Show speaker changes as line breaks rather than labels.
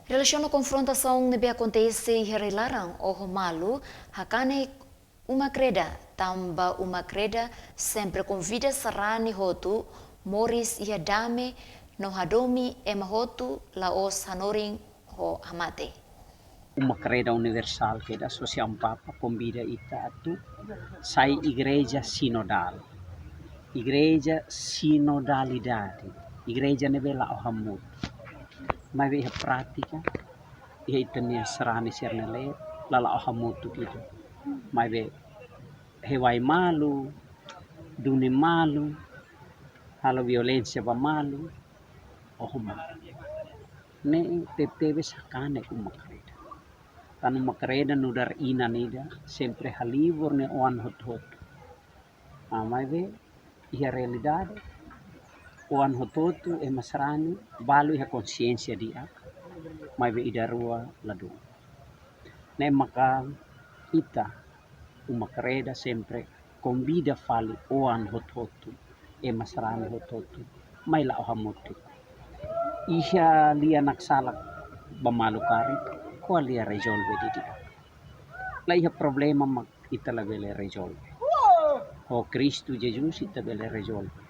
Em relação à confrontação que acontece em Herilarang ou Malu, hakane uma creda, tamba uma creda, sempre convida sarani hotu, Morris ia dame, no hadomi ema hotu, laos hanoring ho hamate.
Uma creda universal que da Associação Papa convida ita atu sai igreja sinodal. Igreja sinodalidade. Igreja nevela o hamut. Mas veja prática, e itania serani sernele, lala o hamutu gitu. Mas ve hewai malu, duni malu, halo violência ba malu, o hamutu. Ne teve sakane uma creda. Tanu makreda nudar ina nida, sempre halivor ne oan hot. Mas ve, ia realidade, oan hototu e masrani, balu ia consciência dia, mas ve idarua ladu. Ne maka ita, uma creda sempre convida fali oan hototu, e masrani hototu, mai la ohamutu. Ia lia naksalak bamalu kari, ko lia resolve di dia. La ia problema mak ita la vele resolve. O Cristo Jesus ita vele resolve.